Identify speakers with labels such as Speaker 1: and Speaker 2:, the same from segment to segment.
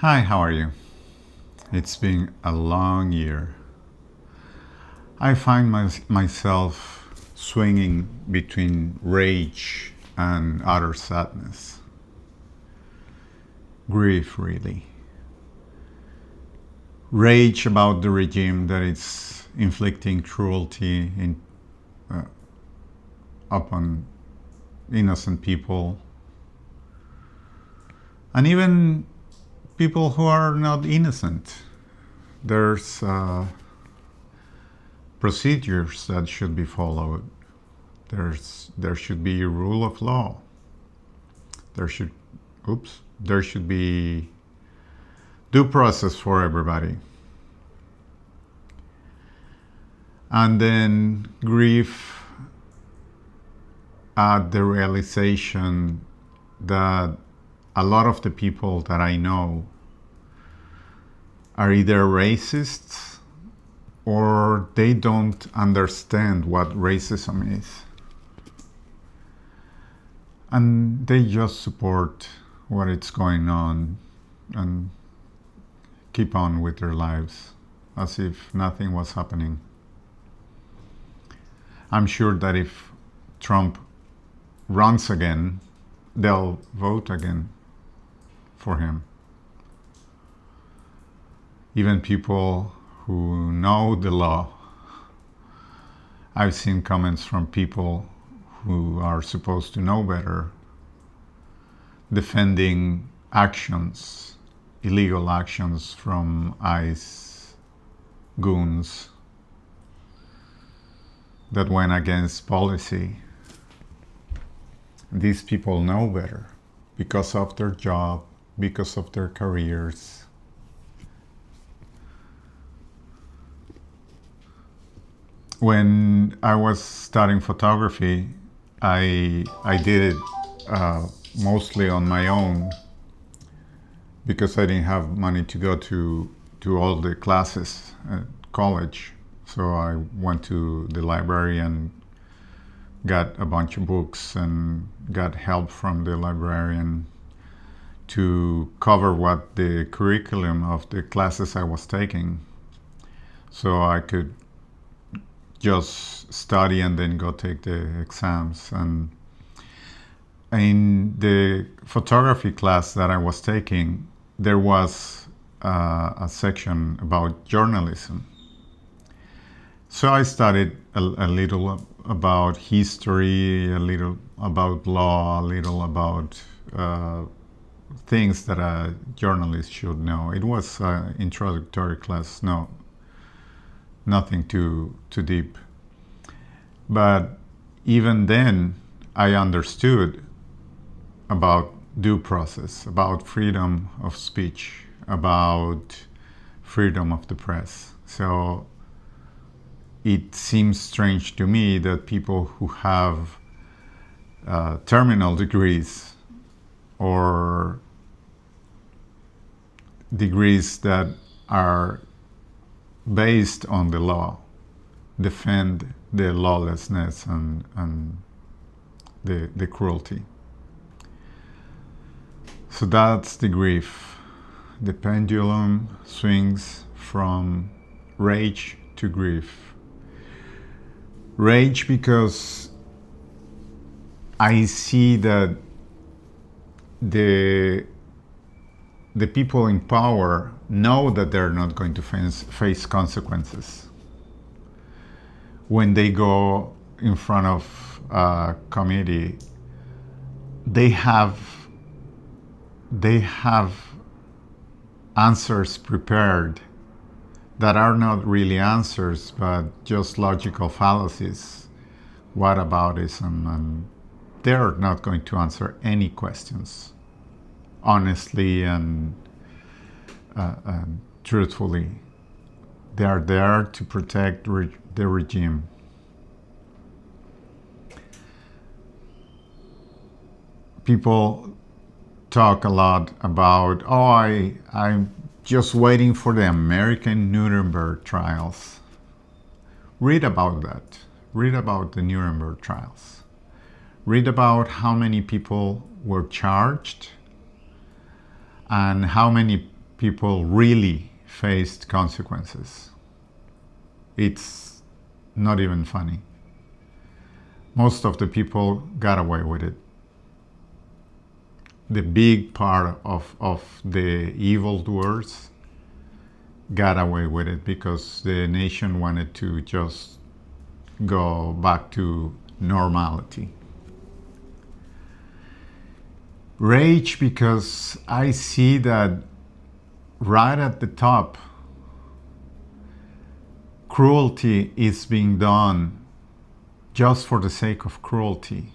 Speaker 1: Hi, how are you? It's been a long year. I find myself swinging between rage and utter sadness. Grief, really. Rage about the regime that is inflicting cruelty uh, upon innocent people, and even people who are not innocent. There's procedures that should be followed. There should be a rule of law. There should there should be due process for everybody. And then grief at the realization that a lot of the people that I know are either racists or they don't understand what racism is. And they just support what is going on and keep on with their lives as if nothing was happening. I'm sure that if Trump runs again, they'll vote again for him. Even people who know the law, I've seen comments from people who are supposed to know better, defending actions, illegal actions from ICE goons that went against policy. These people know better because of their job, because of their careers. When I was studying photography, I did it mostly on my own because I didn't have money to go to all the classes at college. So I went to the library and got a bunch of books and got help from the librarian to cover what the curriculum of the classes I was taking. So I could just study and then go take the exams. And in the photography class that I was taking, there was a section about journalism. So I studied a little about history, a little about law, a little about things that a journalist should know. It was an introductory class, nothing too deep. But even then, I understood about due process, about freedom of speech, about freedom of the press. So it seems strange to me that people who have terminal degrees or degrees that are based on the law defend the lawlessness and the cruelty. So that's the grief. The pendulum swings from rage to grief. Rage because I see that the people in power know that they're not going to face consequences. When they go in front of a committee, they have answers prepared that are not really answers, but just logical fallacies, whataboutism, and they're not going to answer any questions honestly and truthfully. They are there to protect the regime. People talk a lot about, I'm just waiting for the American Nuremberg trials. Read about that. Read about the Nuremberg trials. Read about how many people were charged and how many people really faced consequences. It's not even funny. Most of the people got away with it. The big part of the evildoers got away with it because the nation wanted to just go back to normality. Rage because I see that right at the top, cruelty is being done just for the sake of cruelty.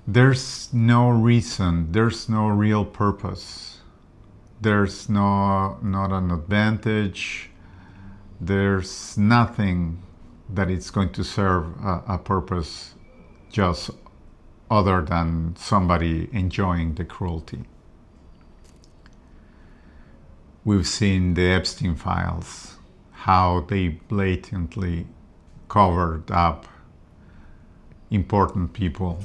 Speaker 1: There's no reason, there's no real purpose. There's not an advantage. There's nothing that it's going to serve a purpose just other than somebody enjoying the cruelty. We've seen the Epstein files, how they blatantly covered up important people.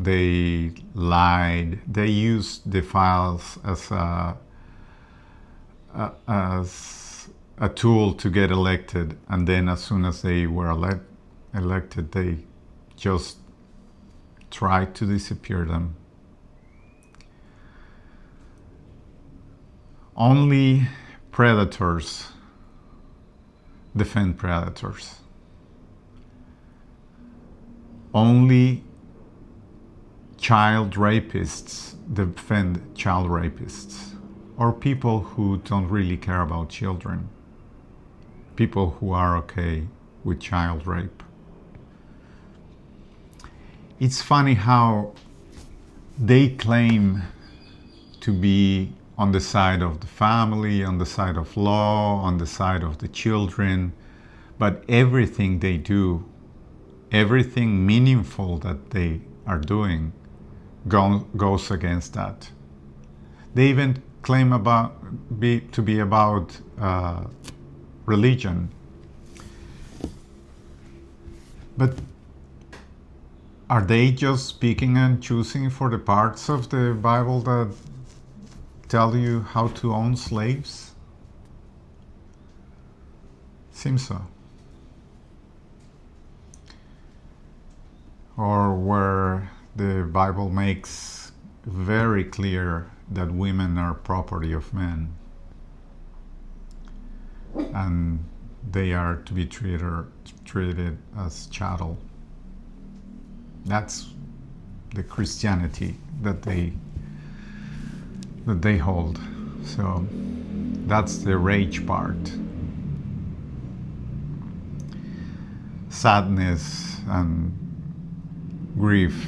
Speaker 1: They lied. They used the files as a tool to get elected, and then as soon as they were elected, they just tried to disappear them. Only predators defend predators. Only child rapists defend child rapists, or people who don't really care about children, people who are okay with child rape. It's funny how they claim to be on the side of the family, on the side of law, on the side of the children, but everything they do, everything meaningful that they are doing, goes against that. They even claim to be about religion. But are they just picking and choosing for the parts of the Bible that tell you how to own slaves? Seems so. Or where the Bible makes very clear that women are property of men and they are to be treated as chattel. That's the Christianity that they hold. So that's the rage part. Sadness and grief,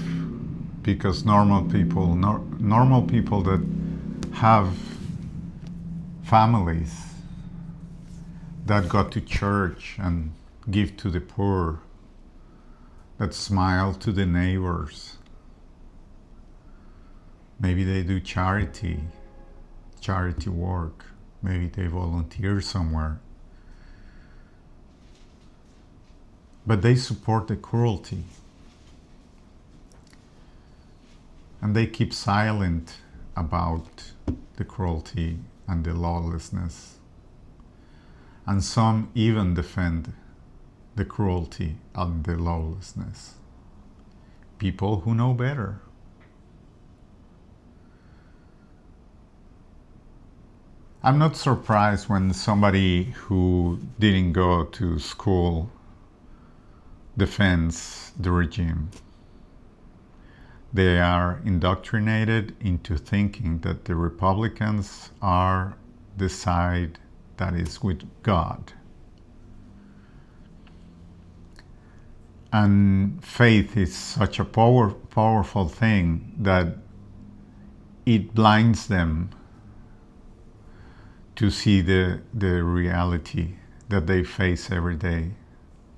Speaker 1: because normal people that have families, that go to church and give to the poor, that smile to the neighbors. Maybe they do charity work. Maybe they volunteer somewhere. But they support the cruelty. And they keep silent about the cruelty and the lawlessness. And some even defend the cruelty and the lawlessness. People who know better. I'm not surprised when somebody who didn't go to school defends the regime. They are indoctrinated into thinking that the Republicans are the side that is with God. And faith is such a powerful thing that it blinds them to see the reality that they face every day,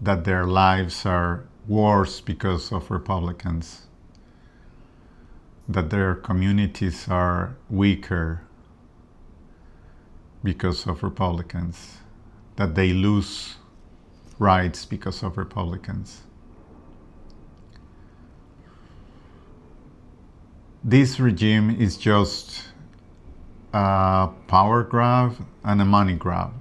Speaker 1: that their lives are worse because of Republicans, that their communities are weaker because of Republicans, that they lose rights because of Republicans. This regime is just a power grab and a money grab.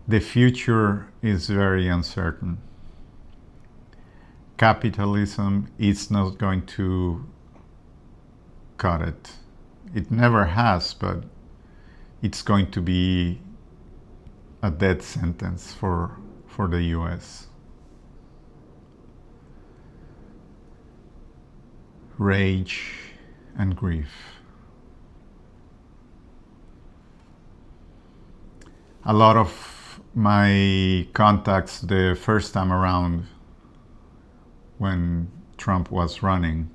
Speaker 1: The future is very uncertain. Capitalism is not going to cut it. It never has, but it's going to be a death sentence for the US. Rage and grief. A lot of my contacts the first time around when Trump was running,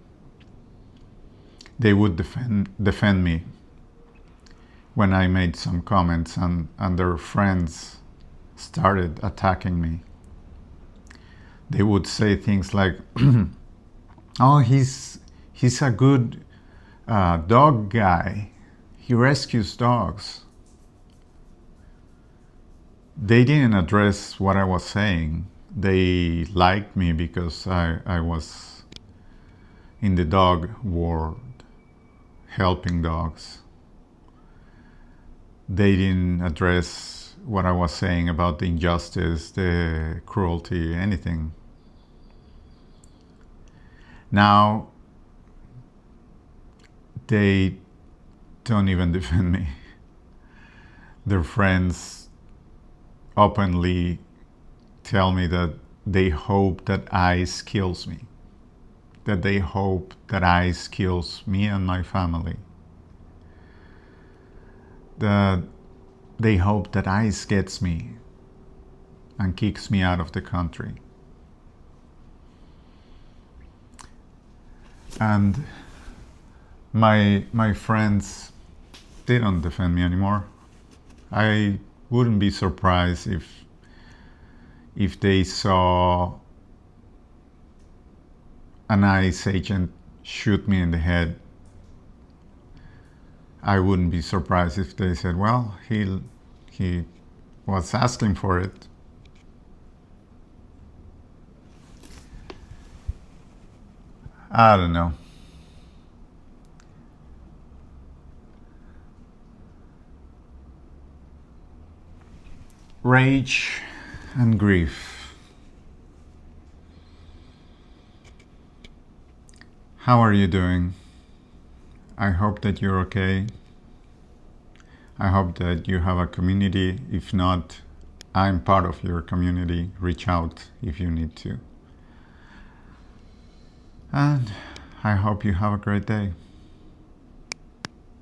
Speaker 1: they would defend me when I made some comments, and their friends started attacking me. They would say things like, oh, he's a good dog guy. He rescues dogs. They didn't address what I was saying. They liked me because I was in the dog world, helping dogs. They didn't address what I was saying about the injustice, the cruelty, anything. Now, they don't even defend me. Their friends openly tell me that they hope that ICE kills me, that they hope that ICE kills me and my family, that they hope that ICE gets me and kicks me out of the country. And my friends, they don't defend me anymore. I wouldn't be surprised if they saw an ICE agent shoot me in the head. I wouldn't be surprised if they said, well, he was asking for it. I don't know. Rage and grief. How are you doing? I hope that you're okay. I hope that you have a community. If not, I'm part of your community. Reach out if you need to. And I hope you have a great day.